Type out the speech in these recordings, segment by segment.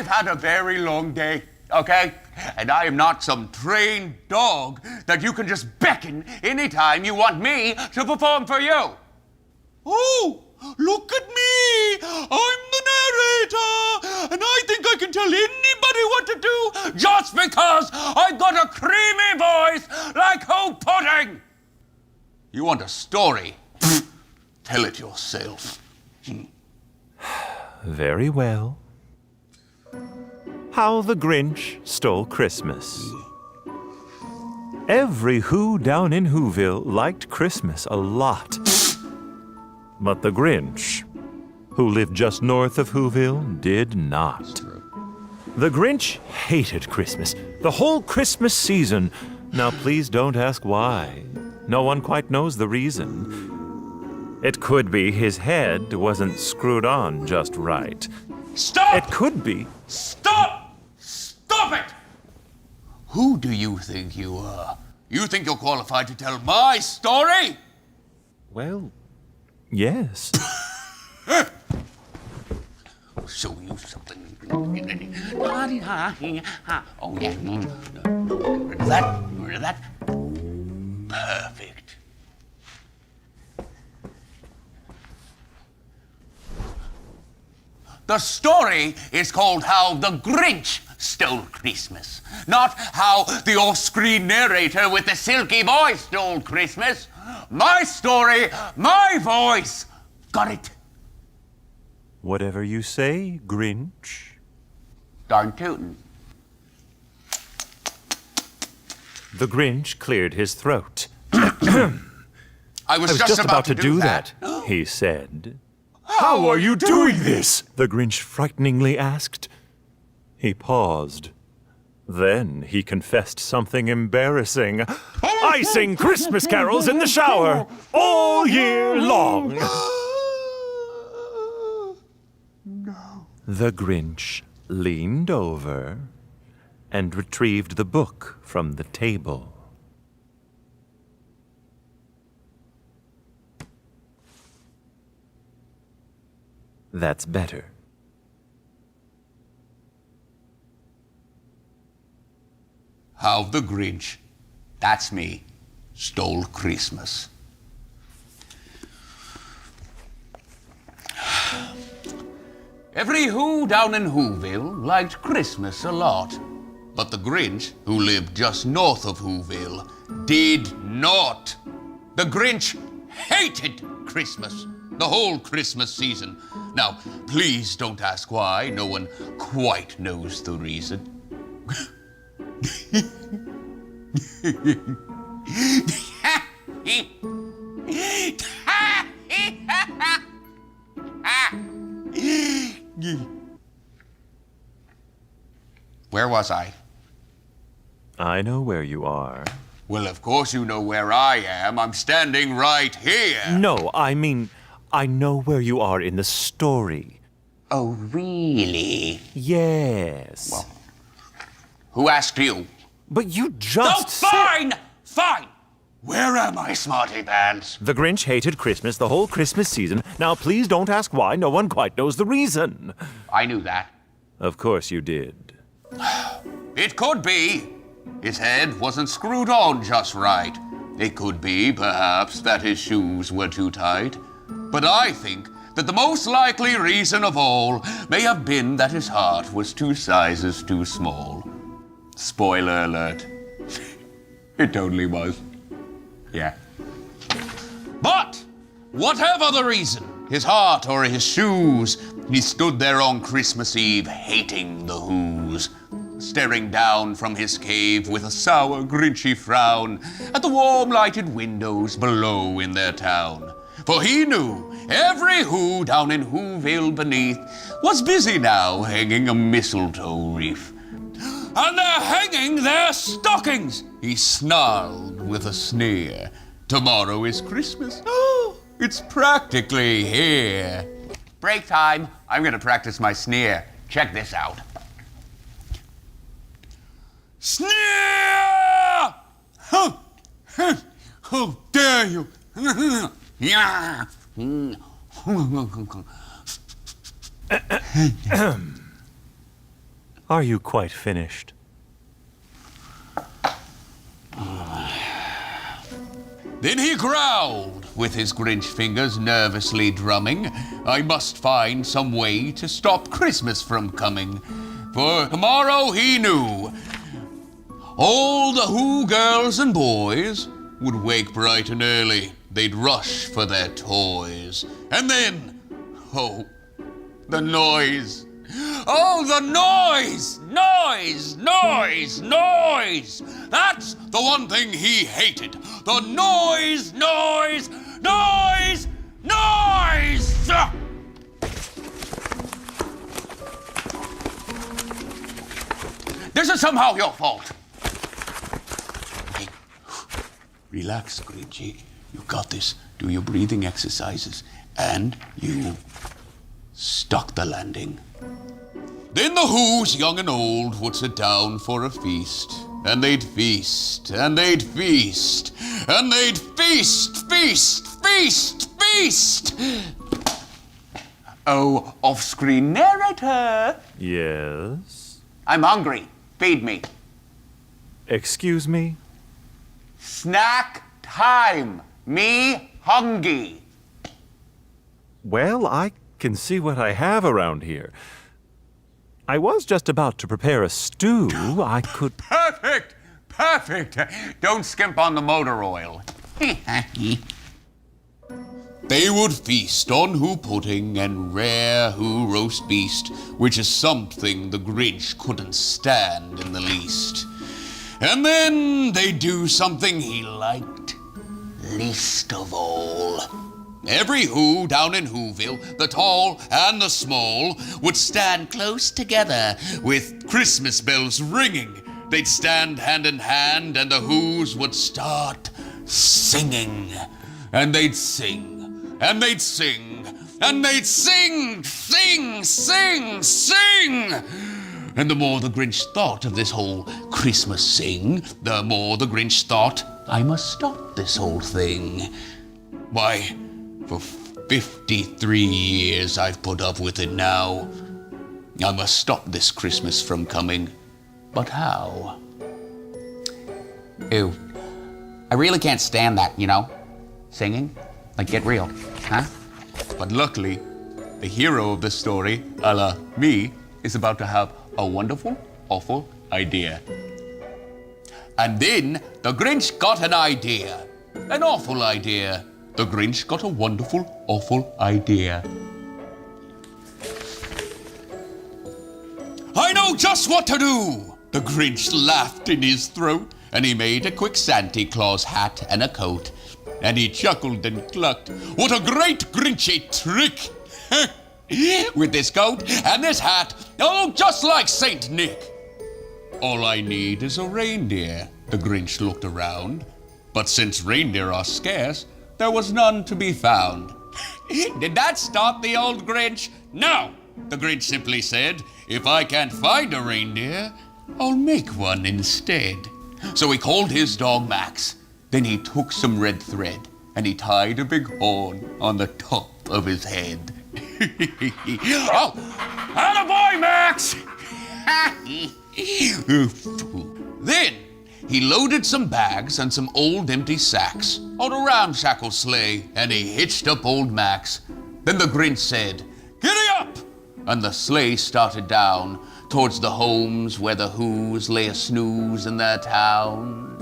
I've had a very long day, okay? And I am not some trained dog that you can just beckon anytime you want me to perform for you. Oh, look at me! I'm the narrator, and I think I can tell anybody what to do just because I've got a creamy voice like whole pudding. You want a story? Tell it yourself. Very well. How the Grinch Stole Christmas. Every Who down in Whoville liked Christmas a lot. But the Grinch, who lived just north of Whoville, did not. The Grinch hated Christmas, the whole Christmas season. Now please don't ask why. No one quite knows the reason. It could be his head wasn't screwed on just right. Stop! It could be. Stop! Stop it! Who do you think you are? You think you're qualified to tell my story? Well, yes. I'll show you something. Oh, yeah. Get rid of that. Get rid of that. Perfect. The story is called How the Grinch Stole Christmas, not how the off-screen narrator with the silky voice stole Christmas. My story, my voice. Got it? Whatever you say, Grinch. Darn tootin'. The Grinch cleared his throat. I was just about to do that, he said. How are you doing this? The Grinch frighteningly asked. He paused. Then he confessed something embarrassing. I sing Christmas carols in the shower all year long. No. The Grinch leaned over and retrieved the book from the table. That's better. How the Grinch, that's me, stole Christmas. Every Who down in Whoville liked Christmas a lot. But the Grinch, who lived just north of Whoville, did not. The Grinch hated Christmas, the whole Christmas season. Now, please don't ask why. No one quite knows the reason. Where was I? I know where you are. Well, of course you know where I am. I'm standing right here. No, I mean, I know where you are in the story. Oh, really? Yes. Well, who asked you? But you just fine! Fine! Where am I, Smarty Pants? The Grinch hated Christmas the whole Christmas season. Now, please don't ask why. No one quite knows the reason. I knew that. Of course you did. It could be. His head wasn't screwed on just right. It could be, perhaps, that his shoes were too tight. But I think that the most likely reason of all may have been that his heart was 2 sizes too small. Spoiler alert. It totally was. Yeah. But, whatever the reason, his heart or his shoes, he stood there on Christmas Eve hating the Who's, staring down from his cave with a sour, grinchy frown at the warm lighted windows below in their town. For he knew every Who down in Whoville beneath was busy now hanging a mistletoe wreath. And they're hanging their stockings, he snarled with a sneer. Tomorrow is Christmas. Oh, it's practically here. Break time. I'm gonna practice my sneer. Check this out. Sneer! How dare you! Yeah. Are you quite finished? Then he growled, with his Grinch fingers nervously drumming, I must find some way to stop Christmas from coming. For tomorrow he knew all the Who girls and boys would wake bright and early. They'd rush for their toys. And then, oh, the noise. Oh, the noise! Noise! Noise! Noise! That's the one thing he hated. The noise! Noise! Noise! Noise! This is somehow your fault. Okay. Relax, Grinchy. You got this. Do your breathing exercises. And you stuck the landing. Then the Who's, young and old, would sit down for a feast. And they'd feast, and they'd feast, and they'd feast, feast, feast, feast. Oh, off-screen narrator. Yes? I'm hungry. Feed me. Excuse me? Snack time. Me hungry. Well, I can see what I have around here. I was just about to prepare a stew. I could... Perfect! Perfect! Don't skimp on the motor oil. They would feast on Who pudding and rare Who roast beast, which is something the Grinch couldn't stand in the least. And then they'd do something he liked least of all. Every Who down in Whoville, the tall and the small, would stand close together with Christmas bells ringing. They'd stand hand in hand and the Who's would start singing. And they'd sing, and they'd sing, and they'd sing, sing, sing, sing. And the more the Grinch thought of this whole Christmas sing, the more the Grinch thought, I must stop this whole thing. Why, for 53 years I've put up with it now. I must stop this Christmas from coming. But how? Ew. I really can't stand that, you know? Singing? Like, get real, huh? But luckily, the hero of the story, a la me, is about to have a wonderful, awful idea. And then the Grinch got an idea. An awful idea. The Grinch got a wonderful, awful idea. I know just what to do! The Grinch laughed in his throat, and he made a quick Santa Claus hat and a coat. And he chuckled and clucked, what a great Grinchy trick! With this coat and this hat, oh, just like Saint Nick. All I need is a reindeer. The Grinch looked around, but since reindeer are scarce, there was none to be found. Did that stop the old Grinch? No! The Grinch simply said, if I can't find a reindeer, I'll make one instead. So he called his dog Max. Then he took some red thread and he tied a big horn on the top of his head. Oh, attaboy, Max! Then he loaded some bags and some old empty sacks on a ramshackle sleigh, and he hitched up old Max. Then the Grinch said, giddy up! And the sleigh started down towards the homes where the Who's lay a snooze in their towns.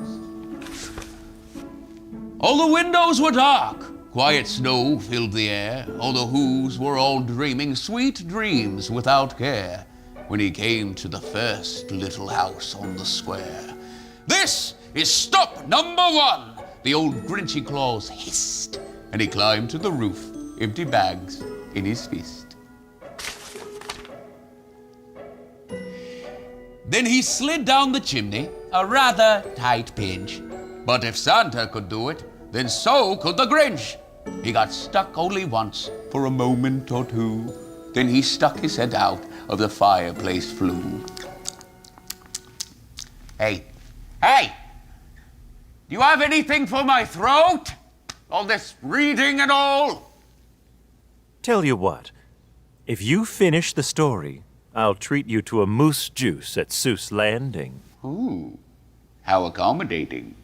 All the windows were dark. Quiet snow filled the air. All the Who's were all dreaming sweet dreams without care. When he came to the first little house on the square. This is stop number one, the old Grinchy Claus hissed, and he climbed to the roof, empty bags in his fist. Then he slid down the chimney, a rather tight pinch. But if Santa could do it, then so could the Grinch. He got stuck only once, for a moment or two. Then he stuck his head out of the fireplace flue. Hey, do you have anything for my throat? All this reading and all? Tell you what, if you finish the story, I'll treat you to a moose juice at Seuss Landing. Ooh, how accommodating.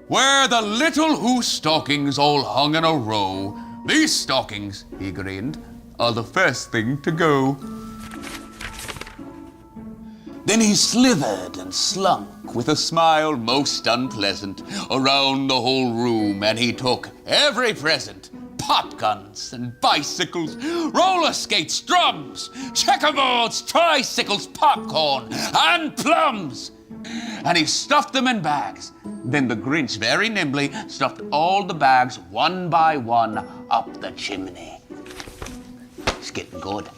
Where the little Who stockings all hung in a row, these stockings, he grinned, are the first thing to go. Then he slithered and slunk with a smile most unpleasant around the whole room, and he took every present. Pop guns and bicycles, roller skates, drums, checkerboards, tricycles, popcorn, and plums. And he stuffed them in bags. Then the Grinch very nimbly stuffed all the bags one by one up the chimney. It's getting good.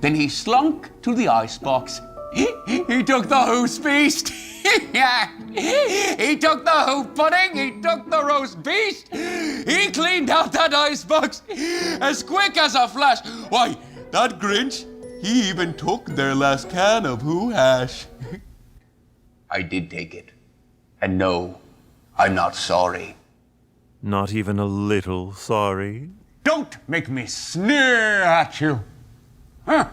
Then he slunk to the icebox. He took the Who's feast. He took the Who pudding. He took the roast beast. He cleaned out that icebox as quick as a flash. Why, that Grinch, he even took their last can of Who hash. I did take it. And no, I'm not sorry. Not even a little sorry? Don't make me sneer at you. Huh?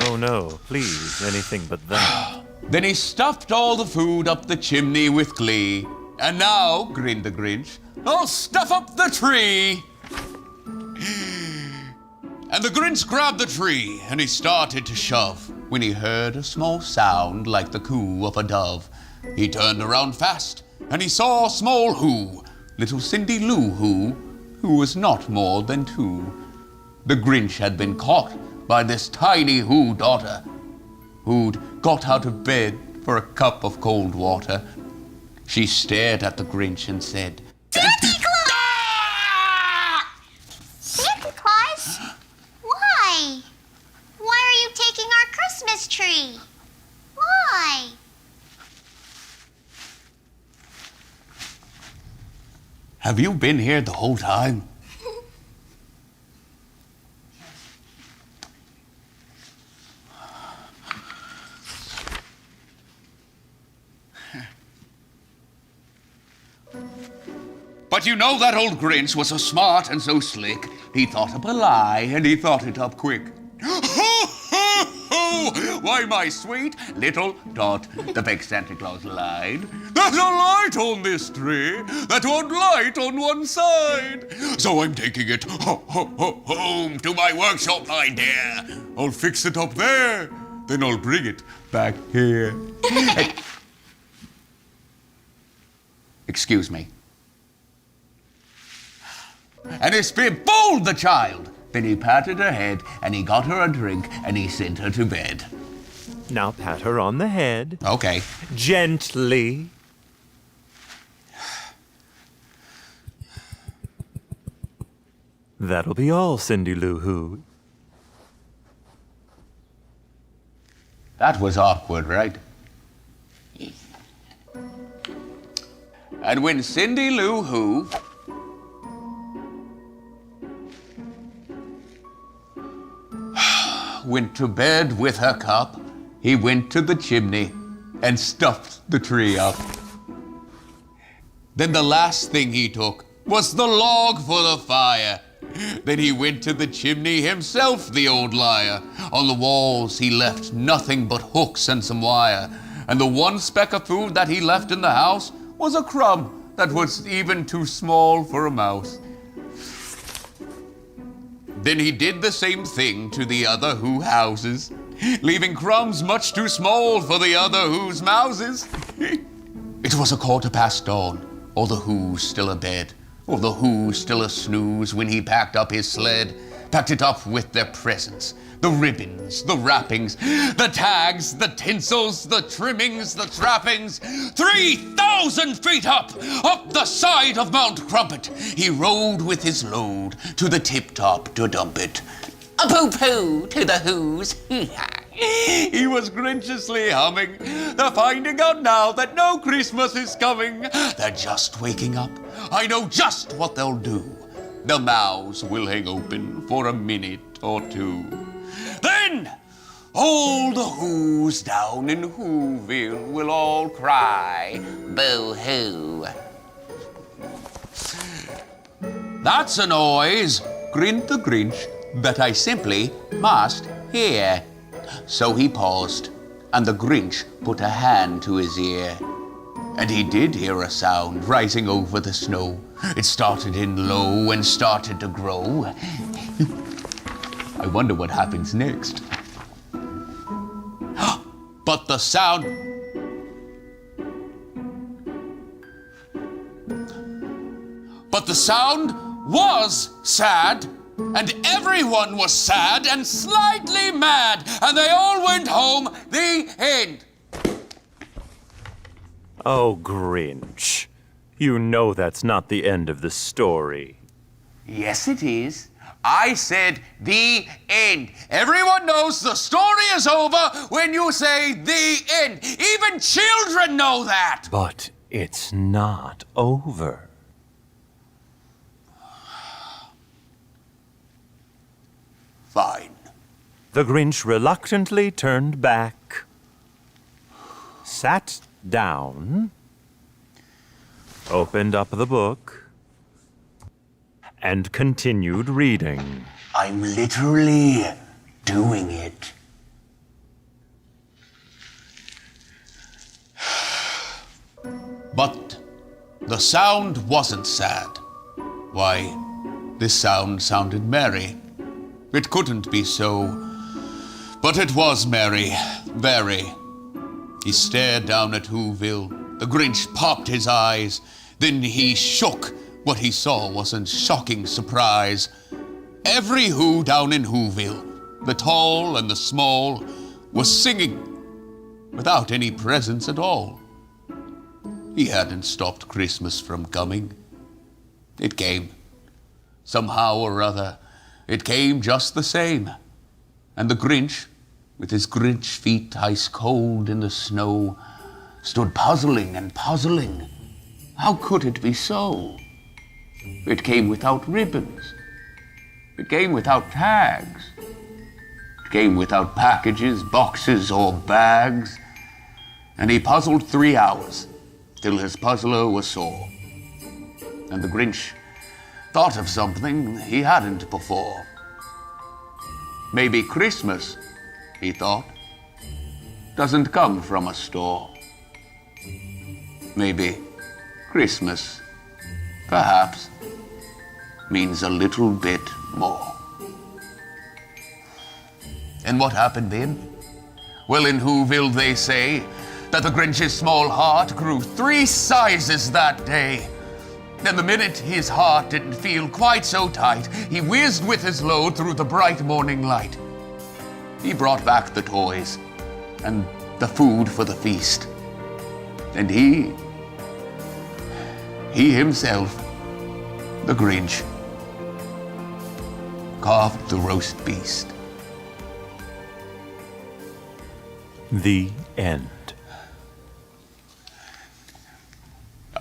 Oh no, please, anything but that. Then he stuffed all the food up the chimney with glee. And now, grinned the Grinch, I'll stuff up the tree. And the Grinch grabbed the tree and he started to shove when he heard a small sound like the coo of a dove. He turned around fast and he saw a small Who, little Cindy Lou who was not more than 2. The Grinch had been caught by this tiny Who daughter, who'd got out of bed for a cup of cold water. She stared at the Grinch and said, Santa Claus! Santa Claus? Why? Why are you taking our Christmas tree? Why? Have you been here the whole time? But you know that old Grinch was so smart and so slick, he thought up a lie and he thought it up quick. Ho, ho, ho! Why, my sweet little Dot, the big Santa Claus lied. There's a light on this tree that won't light on one side. So I'm taking it home to my workshop, my dear. I'll fix it up there, then I'll bring it back here. Excuse me. And he spit bold the child. Then he patted her head, and he got her a drink, and he sent her to bed. Now pat her on the head. Okay. Gently. That'll be all, Cindy Lou Who. That was awkward, right? And when Cindy Lou Who went to bed with her cup, he went to the chimney and stuffed the tree up. Then the last thing he took was the log for the fire. Then he went to the chimney himself, the old liar. On the walls he left nothing but hooks and some wire. And the one speck of food that he left in the house was a crumb that was even too small for a mouse. Then he did the same thing to the other Who houses, leaving crumbs much too small for the other Who's mouses. It was 1:15 dawn, all the Who's still abed, all the Who's still a snooze when he packed up his sled, packed it up with their presents, the ribbons, the wrappings, the tags, the tinsels, the trimmings, the trappings. 3,000 feet up the side of Mount Crumpet, he rode with his load to the tip-top to dump it. A poo-poo to the Who's. He was grinchiously humming. They're finding out now that no Christmas is coming. They're just waking up. I know just what they'll do. Their mouths will hang open for a minute or two. Then all the Who's down in Whoville will all cry, boo-hoo. That's a noise, grinned the Grinch. that I simply must hear. So he paused, and the Grinch put a hand to his ear. And he did hear a sound rising over the snow. It started in low and started to grow. I wonder what happens next. But the sound... But the sound was sad, and everyone was sad and slightly mad, and they all went home. The end. Oh, Grinch. You know that's not the end of the story. Yes, it is. I said the end. Everyone knows the story is over when you say the end. Even children know that. But it's not over. Fine. The Grinch reluctantly turned back, sat down, opened up the book, and continued reading. I'm literally doing it. But the sound wasn't sad. Why, this sound sounded merry. It couldn't be so, but it was merry, very. He stared down at Whoville. The Grinch popped his eyes. Then he shook. What he saw was a shocking surprise. Every Who down in Whoville, the tall and the small, was singing without any presents at all. He hadn't stopped Christmas from coming. It came. Somehow or other, it came just the same. And the Grinch, with his Grinch feet ice cold in the snow, stood puzzling and puzzling. How could it be so? It came without ribbons. It came without tags. It came without packages, boxes, or bags. And he puzzled 3 hours, till his puzzler was sore. And the Grinch thought of something he hadn't before. Maybe Christmas, he thought, doesn't come from a store. Maybe Christmas, perhaps, means a little bit more. And what happened then? Well, in Whoville they say that the Grinch's small heart grew 3 sizes that day. And the minute his heart didn't feel quite so tight, he whizzed with his load through the bright morning light. He brought back the toys and the food for the feast. And he himself, the Grinch, carved the roast beast. The end.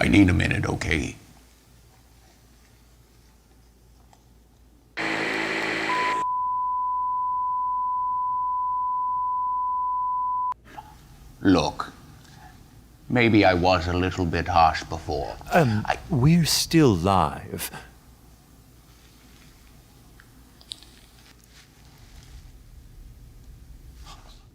I need a minute, okay? Look, maybe I was a little bit harsh before. We're still live.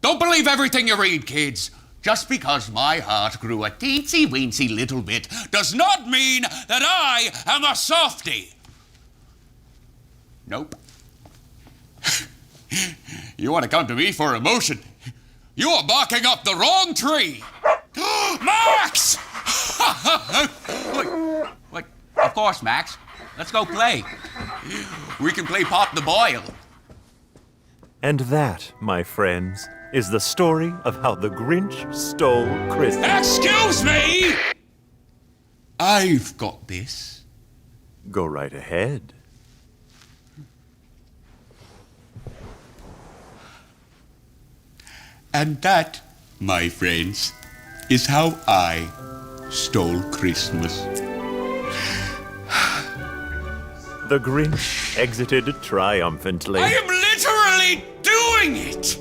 Don't believe everything you read, kids. Just because my heart grew a teensy-weensy little bit does not mean that I am a softie. Nope. You want to come to me for emotion? You are barking up the wrong tree. Max! What? Of course, Max. Let's go play. We can play Pop the Boil. And that, my friends, is the story of how the Grinch stole Christmas. Excuse me! I've got this. Go right ahead. And that, my friends, is how I stole Christmas. The Grinch exited triumphantly. I am literally doing it!